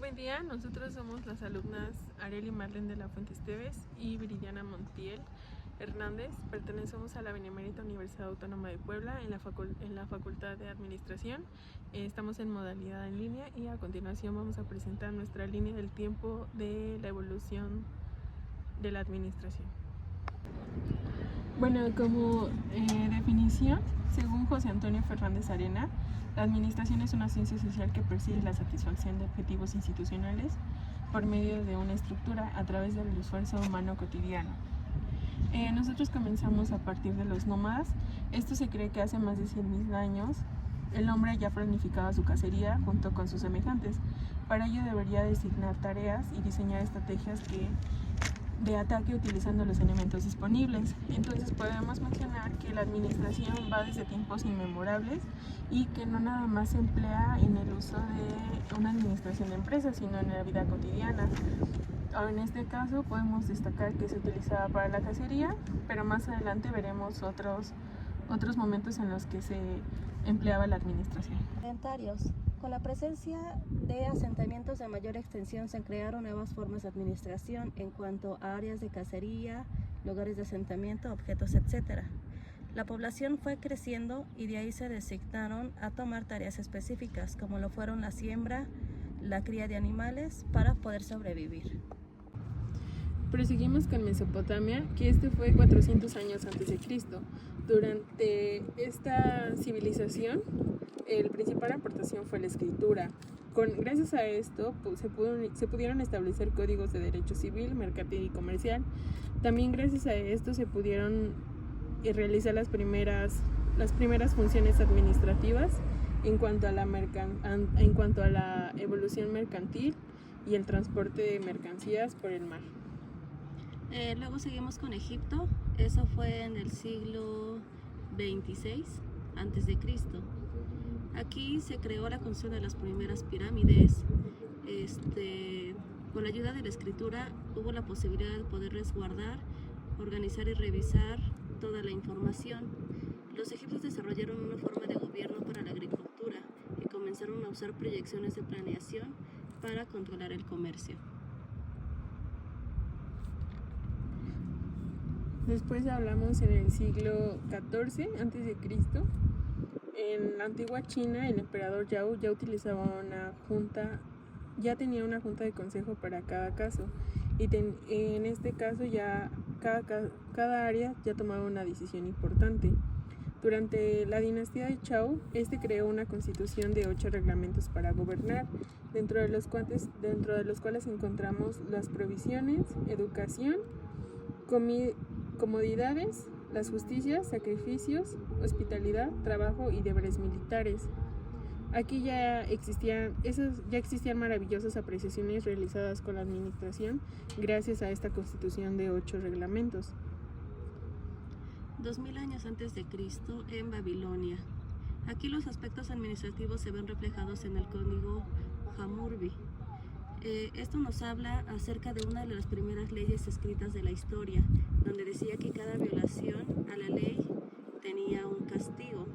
Buen día, nosotros somos las alumnas Arely Marlene de la Fuente Esteves y Viridiana Montiel Hernández. Pertenecemos a la Benemérita Universidad Autónoma de Puebla en la Facultad de Administración. Estamos en modalidad en línea y a continuación vamos a presentar nuestra línea del tiempo de la evolución de la administración. Bueno, como definición, según José Antonio Fernández Arena, la administración es una ciencia social que persigue la satisfacción de objetivos institucionales por medio de una estructura a través del esfuerzo humano cotidiano. Nosotros comenzamos a partir de los nómadas. Esto se cree que hace más de 100.000 años el hombre ya planificaba su cacería junto con sus semejantes. Para ello debería designar tareas y diseñar estrategias de ataque utilizando los elementos disponibles. Entonces podemos mencionar que la administración va desde tiempos inmemorables y que no nada más se emplea en el uso de una administración de empresas, sino en la vida cotidiana. En este caso podemos destacar que se utilizaba para la cacería, pero más adelante veremos otros momentos en los que se empleaba la administración. Con la presencia de asentamientos de mayor extensión se crearon nuevas formas de administración en cuanto a áreas de cacería, lugares de asentamiento, objetos, etc. La población fue creciendo y de ahí se designaron a tomar tareas específicas, como lo fueron la siembra, la cría de animales, para poder sobrevivir. Proseguimos con Mesopotamia, que fue 400 años antes de Cristo. Durante esta civilización, el principal aportación fue la escritura. Gracias a esto se pudieron establecer códigos de derecho civil, mercantil y comercial. También gracias a esto se pudieron realizar las primeras funciones administrativas en cuanto a la evolución mercantil y el transporte de mercancías por el mar. Luego seguimos con Egipto. Eso fue en el siglo XXVI a.C. Aquí se creó la construcción de las primeras pirámides. Con la ayuda de la escritura hubo la posibilidad de poder resguardar, organizar y revisar toda la información. Los egipcios desarrollaron una forma de gobierno para la agricultura y comenzaron a usar proyecciones de planeación para controlar el comercio. Después hablamos en el siglo XIV a.C. En la antigua China, el emperador Yao ya utilizaba tenía una junta de consejo para cada caso. Y en este caso ya cada área ya tomaba una decisión importante. Durante la dinastía de Zhou, creó una constitución de 8 reglamentos para gobernar, dentro de los cuales encontramos las provisiones, educación, comodidades, las justicias, sacrificios, hospitalidad, trabajo y deberes militares. Aquí ya existían maravillosas apreciaciones realizadas con la administración gracias a esta constitución de 8 reglamentos. 2000 años antes de Cristo, en Babilonia. Aquí los aspectos administrativos se ven reflejados en el código Hammurabi. Esto nos habla acerca de una de las primeras leyes escritas de la historia, donde decía que cada violación a la ley tenía un castigo.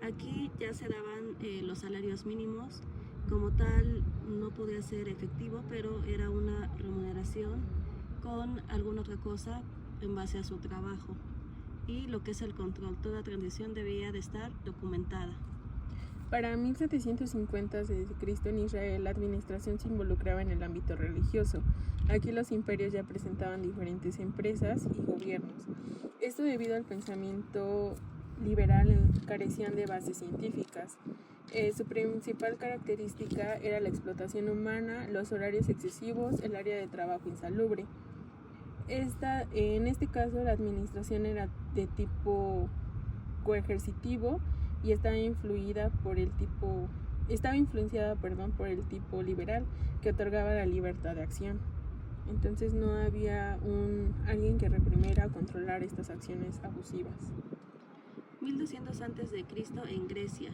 Aquí ya se daban los salarios mínimos. Como tal, no podía ser efectivo, pero era una remuneración con alguna otra cosa en base a su trabajo. Y lo que es el control, toda transición debía de estar documentada. Para 1750 a.C. en Israel, la administración se involucraba en el ámbito religioso. Aquí los imperios ya presentaban diferentes empresas y gobiernos. Esto debido al pensamiento liberal carecían de bases científicas. Su principal característica era la explotación humana, los horarios excesivos, el área de trabajo insalubre. En este caso, la administración era de tipo coercitivo y estaba influenciada por el tipo liberal que otorgaba la libertad de acción. Entonces no había alguien que reprimiera o controlara estas acciones abusivas. 1200 a.C. en Grecia.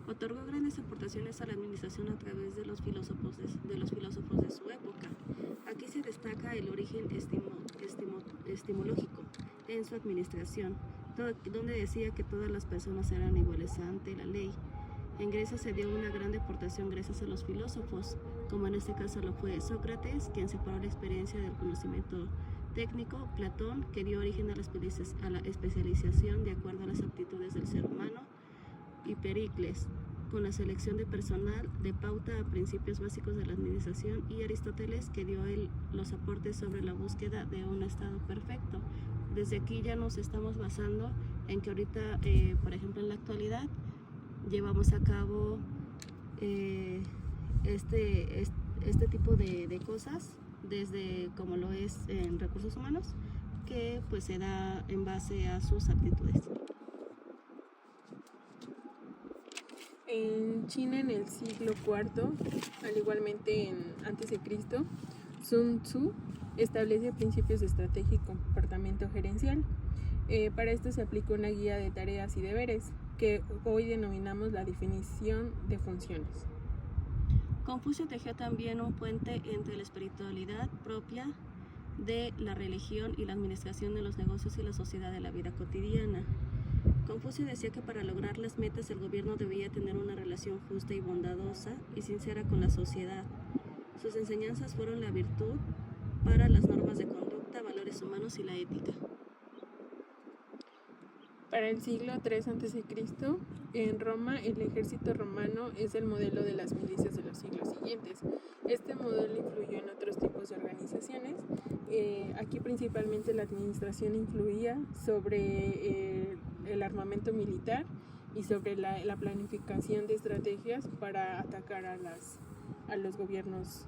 Otorgó grandes aportaciones a la administración a través de los filósofos de su época. Aquí se destaca el origen estimológico en su administración, donde decía que todas las personas eran iguales ante la ley. En Grecia se dio una gran deportación gracias a los filósofos, como en este caso lo fue Sócrates, quien separó la experiencia del conocimiento técnico, Platón, que dio origen a la especialización de acuerdo a las aptitudes del ser humano, y Pericles, con la selección de personal, de pauta a principios básicos de la administración, y Aristóteles, que dio los aportes sobre la búsqueda de un estado perfecto. Desde aquí ya nos estamos basando en que ahorita, por ejemplo, en la actualidad, llevamos a cabo este tipo de cosas, desde como lo es en recursos humanos, que pues se da en base a sus aptitudes. En China, en el siglo IV, al igualmente antes de Cristo, Sun Tzu establece principios de estrategia y comportamiento gerencial. Para esto se aplicó una guía de tareas y deberes, que hoy denominamos la definición de funciones. Confucio tejió también un puente entre la espiritualidad propia de la religión y la administración de los negocios y la sociedad de la vida cotidiana. Confucio decía que para lograr las metas el gobierno debía tener una relación justa y bondadosa y sincera con la sociedad. Sus enseñanzas fueron la virtud para las normas de conducta, valores humanos y la ética. Para el siglo III a.C., en Roma, el ejército romano es el modelo de las milicias de los siglos siguientes. Este modelo influyó en otros tipos de organizaciones. Aquí principalmente la administración influía sobre el armamento militar y sobre la planificación de estrategias para atacar a los gobiernos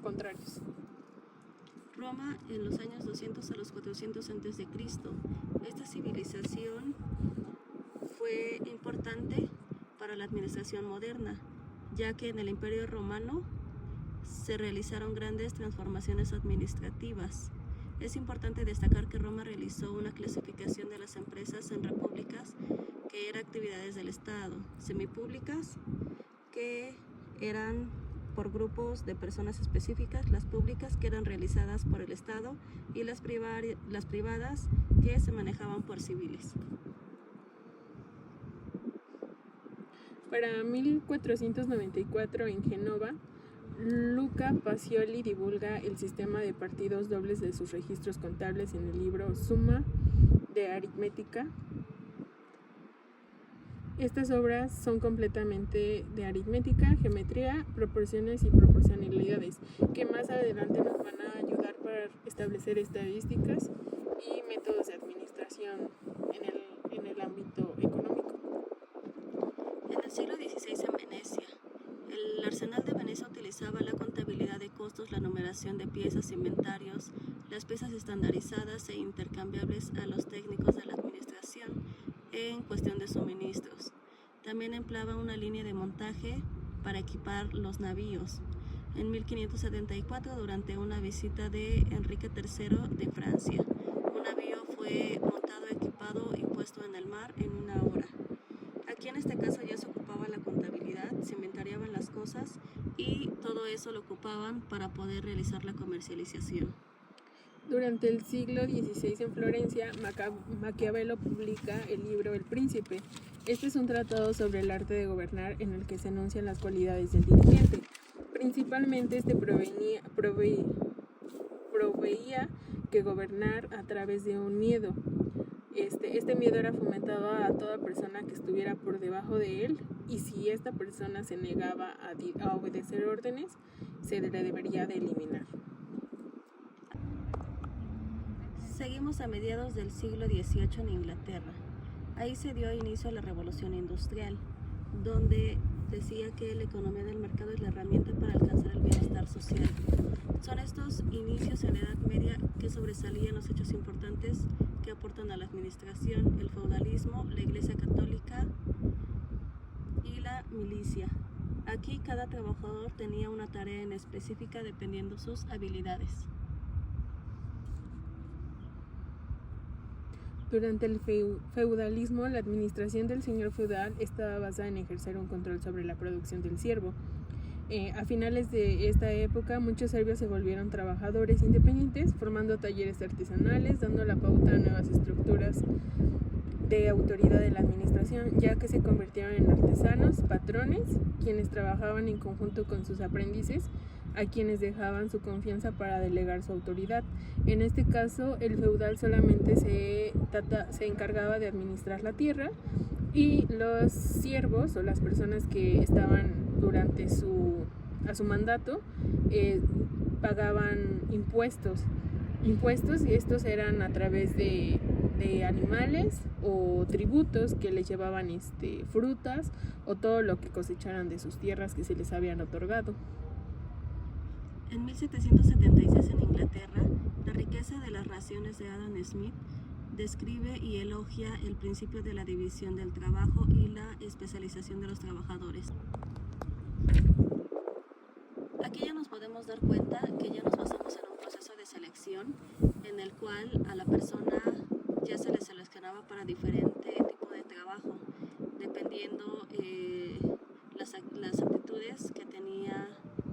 contrarios. Roma en los años 200 a los 400 a.C. Esta civilización fue importante para la administración moderna, ya que en el Imperio Romano se realizaron grandes transformaciones administrativas. Es importante destacar que Roma realizó una clasificación de las empresas en repúblicas, que eran actividades del Estado, semipúblicas, que eran por grupos de personas específicas, las públicas, que eran realizadas por el Estado, y las privadas, que se manejaban por civiles. Para 1494, en Génova, Luca Pacioli divulga el sistema de partidos dobles de sus registros contables en el libro Summa de Aritmética. Estas obras son completamente de aritmética, geometría, proporciones y proporcionalidades, que más adelante nos van a ayudar para establecer estadísticas y métodos de administración en el ámbito económico. En el siglo XVI en Venecia, el arsenal de Venecia utilizaba la contabilidad de costos, la numeración de piezas, inventarios, las piezas estandarizadas e intercambiables a los técnicos de la administración en cuestión de suministros. También empleaba una línea de montaje para equipar los navíos. En 1574, durante una visita de Enrique III de Francia, un navío fue montado, equipado y puesto en el mar en una hora. Aquí en este caso ya se ocupaba la contabilidad, se inventariaban las cosas y todo eso lo ocupaban para poder realizar la comercialización. Durante el siglo XVI en Florencia, Maquiavelo publica el libro El Príncipe. Este es un tratado sobre el arte de gobernar en el que se enuncian las cualidades del dirigente. Principalmente proveía que gobernar a través de un miedo. Este miedo era fomentado a toda persona que estuviera por debajo de él, y si esta persona se negaba a obedecer órdenes, se le debería de eliminar. Seguimos a mediados del siglo XVIII en Inglaterra. Ahí se dio inicio a la Revolución Industrial, donde decía que la economía del mercado es la herramienta para alcanzar el bienestar social. Son estos inicios en la Edad Media que sobresalían los hechos importantes que aportan a la administración, el feudalismo, la Iglesia Católica y la milicia. Aquí cada trabajador tenía una tarea en específica dependiendo sus habilidades. Durante el feudalismo, la administración del señor feudal estaba basada en ejercer un control sobre la producción del siervo. A finales de esta época, muchos serbios se volvieron trabajadores independientes, formando talleres artesanales, dando la pauta a nuevas estructuras de autoridad de la administración, ya que se convirtieron en artesanos, patrones, quienes trabajaban en conjunto con sus aprendices, a quienes dejaban su confianza para delegar su autoridad. En este caso, el feudal solamente se encargaba de administrar la tierra, y los siervos o las personas que estaban durante a su mandato pagaban impuestos, y estos eran a través de animales o tributos que les llevaban frutas o todo lo que cosecharan de sus tierras que se les habían otorgado. En 1776 en Inglaterra, la riqueza de las raciones de Adam Smith describe y elogia el principio de la división del trabajo y la especialización de los trabajadores. Aquí ya nos podemos dar cuenta que ya nos basamos en un proceso de selección en el cual a la persona ya se le seleccionaba para diferente tipo de trabajo, dependiendo las aptitudes que tenía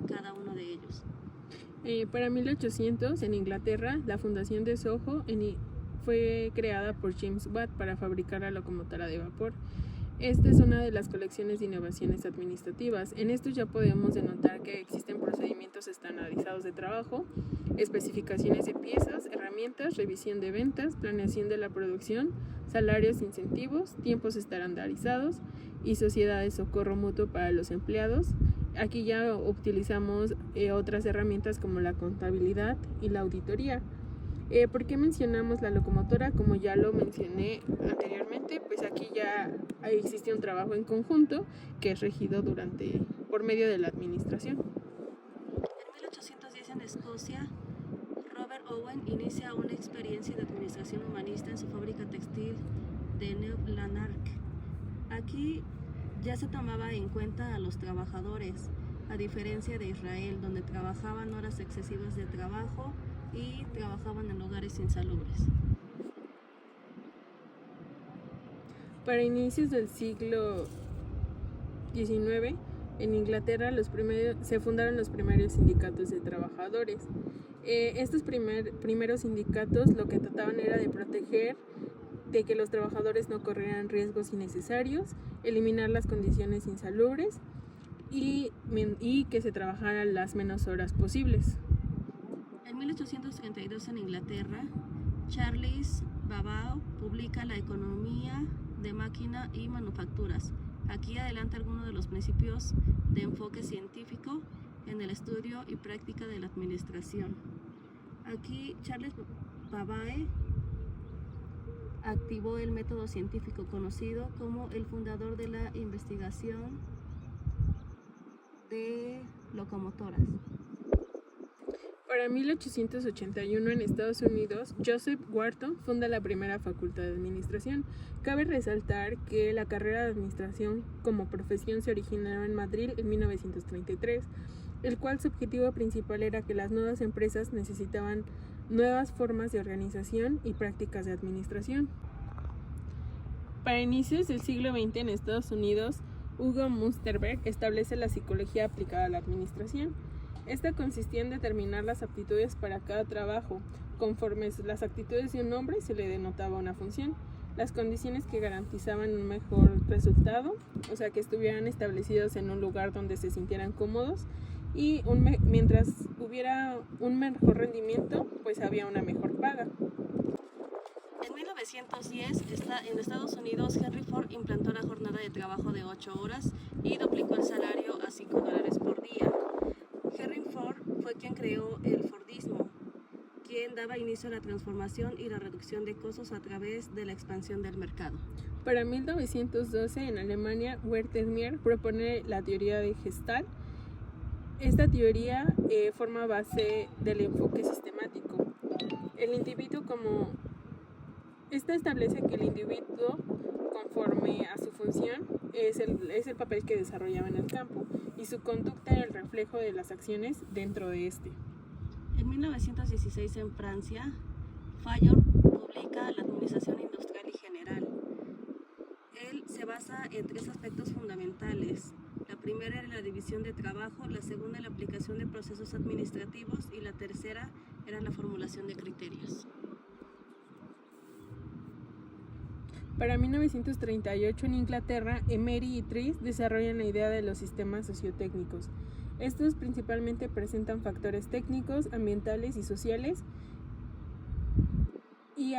cada uno de ellos. Para 1800, en Inglaterra, la fundación de Soho fue creada por James Watt para fabricar la locomotora de vapor. Esta es una de las colecciones de innovaciones administrativas. En esto ya podemos denotar que existen procedimientos estandarizados de trabajo, especificaciones de piezas, herramientas, revisión de ventas, planeación de la producción, salarios, incentivos, tiempos estandarizados y sociedades de socorro mutuo para los empleados. Aquí ya utilizamos otras herramientas como la contabilidad y la auditoría. ¿Por qué mencionamos la locomotora? Como ya lo mencioné anteriormente, pues aquí ya existe un trabajo en conjunto que es regido por medio de la administración. En 1810 en Escocia, Robert Owen inicia una experiencia de administración humanista en su fábrica textil de New Lanark. Aquí ya se tomaba en cuenta a los trabajadores, a diferencia de Israel, donde trabajaban horas excesivas de trabajo y trabajaban en lugares insalubres. Para inicios del siglo XIX, en Inglaterra se fundaron los primeros sindicatos de trabajadores. Estos primeros sindicatos lo que trataban era de proteger de que los trabajadores no corrieran riesgos innecesarios, eliminar las condiciones insalubres y que se trabajaran las menos horas posibles. En 1832 en Inglaterra, Charles Babbage publica La economía de máquina y manufacturas. Aquí adelanta algunos de los principios de enfoque científico en el estudio y práctica de la administración. Aquí Charles Babbage activó el método científico conocido como el fundador de la investigación de locomotoras. Para 1881 en Estados Unidos, Joseph Wharton funda la primera facultad de administración. Cabe resaltar que la carrera de administración como profesión se originó en Madrid en 1933, el cual su objetivo principal era que las nuevas empresas necesitaban nuevas formas de organización y prácticas de administración. Para inicios del siglo XX en Estados Unidos, Hugo Münsterberg establece la psicología aplicada a la administración. Esta consistía en determinar las aptitudes para cada trabajo. Conforme las actitudes de un hombre se le denotaba una función. Las condiciones que garantizaban un mejor resultado, o sea que estuvieran establecidos en un lugar donde se sintieran cómodos, y mientras hubiera un mejor rendimiento, pues había una mejor paga. En 1910, en Estados Unidos, Henry Ford implantó la jornada de trabajo de 8 horas y duplicó el salario a $5 por día. Henry Ford fue quien creó el Fordismo, quien daba inicio a la transformación y la reducción de costos a través de la expansión del mercado. Para 1912, en Alemania, Werther Mier propone la teoría de Gestalt. Esta teoría forma base del enfoque sistemático. Esta establece que el individuo, conforme a su función, es el papel que desarrollaba en el campo, y su conducta era el reflejo de las acciones dentro de este. En 1916 en Francia, Fayol publica La Administración Industrial y General. Él se basa en 3 aspectos fundamentales. La primera era la división de trabajo, la segunda la aplicación de procesos administrativos y la tercera era la formulación de criterios. Para 1938 en Inglaterra, Emery y Tris desarrollan la idea de los sistemas sociotécnicos. Estos principalmente presentan factores técnicos, ambientales y sociales y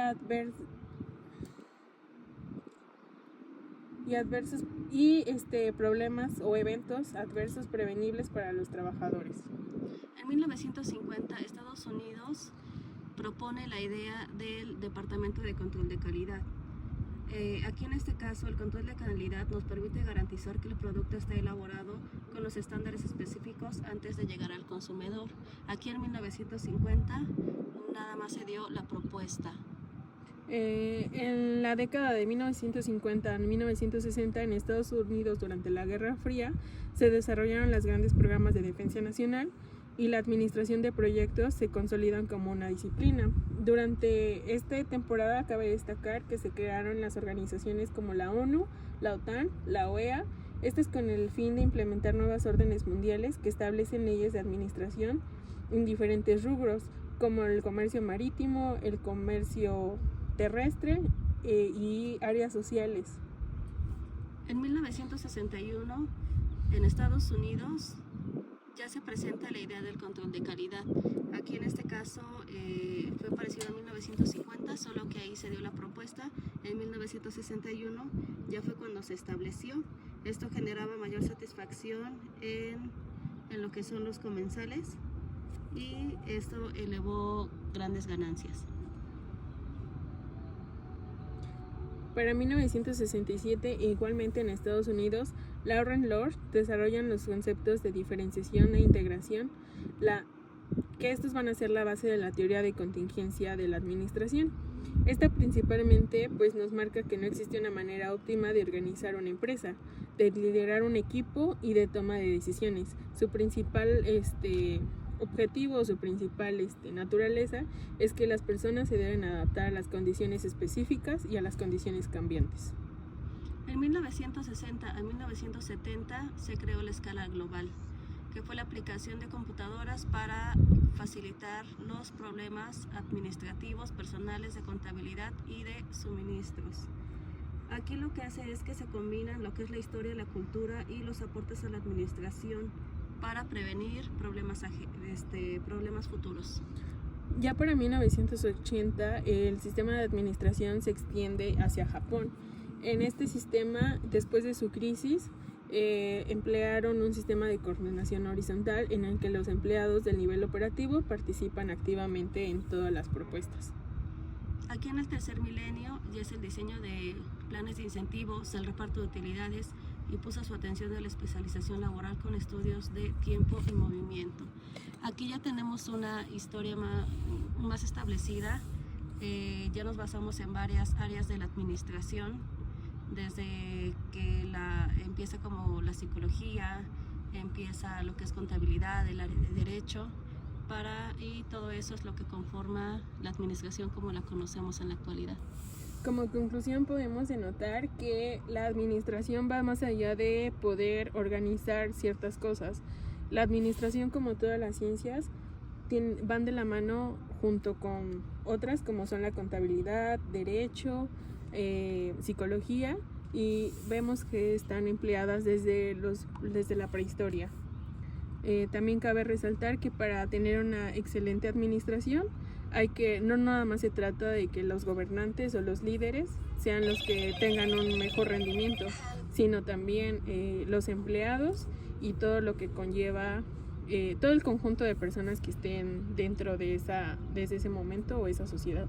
problemas o eventos adversos prevenibles para los trabajadores. En 1950, Estados Unidos propone la idea del Departamento de Control de Calidad. Aquí en este caso, el control de calidad nos permite garantizar que el producto esté elaborado con los estándares específicos antes de llegar al consumidor. Aquí en 1950 nada más se dio la propuesta. En la década de 1950 a 1960 en Estados Unidos durante la Guerra Fría se desarrollaron los grandes programas de defensa nacional y la administración de proyectos se consolidan como una disciplina. Durante esta temporada cabe destacar que se crearon las organizaciones como la ONU, la OTAN, la OEA, estas con el fin de implementar nuevas órdenes mundiales que establecen leyes de administración en diferentes rubros, como el comercio marítimo, el comercio terrestre y áreas sociales. En 1961, en Estados Unidos, ya se presenta la idea del control de calidad. Aquí en este caso fue parecido a 1950, solo que ahí se dio la propuesta. En 1961 ya fue cuando se estableció. Esto generaba mayor satisfacción en lo que son los comensales y esto elevó grandes ganancias. Para 1967, igualmente en Estados Unidos, Lauren Lord desarrollan los conceptos de diferenciación e integración, que estos van a ser la base de la teoría de contingencia de la administración. Esta principalmente nos marca que no existe una manera óptima de organizar una empresa, de liderar un equipo y de toma de decisiones. Su principal objetivo, su principal naturaleza es que las personas se deben adaptar a las condiciones específicas y a las condiciones cambiantes. En 1960 a 1970 se creó la escala global, que fue la aplicación de computadoras para facilitar los problemas administrativos, personales, de contabilidad y de suministros. Aquí lo que hace es que se combinan lo que es la historia, la cultura y los aportes a la administración para prevenir problemas futuros. Ya para 1980 el sistema de administración se extiende hacia Japón. En este sistema, después de su crisis, emplearon un sistema de coordinación horizontal en el que los empleados del nivel operativo participan activamente en todas las propuestas. Aquí en el tercer milenio ya es el diseño de planes de incentivos, el reparto de utilidades y puso su atención en la especialización laboral con estudios de tiempo y movimiento. Aquí ya tenemos una historia más establecida, ya nos basamos en varias áreas de la administración, desde que empieza como la psicología, empieza lo que es contabilidad, el área de derecho, y todo eso es lo que conforma la administración como la conocemos en la actualidad. Como conclusión podemos denotar que la administración va más allá de poder organizar ciertas cosas. La administración, como todas las ciencias, van de la mano junto con otras como son la contabilidad, derecho, psicología, y vemos que están empleadas desde la prehistoria. También cabe resaltar que para tener una excelente administración no nada más se trata de que los gobernantes o los líderes sean los que tengan un mejor rendimiento, sino también los empleados y todo lo que conlleva todo el conjunto de personas que estén dentro de ese momento o esa sociedad.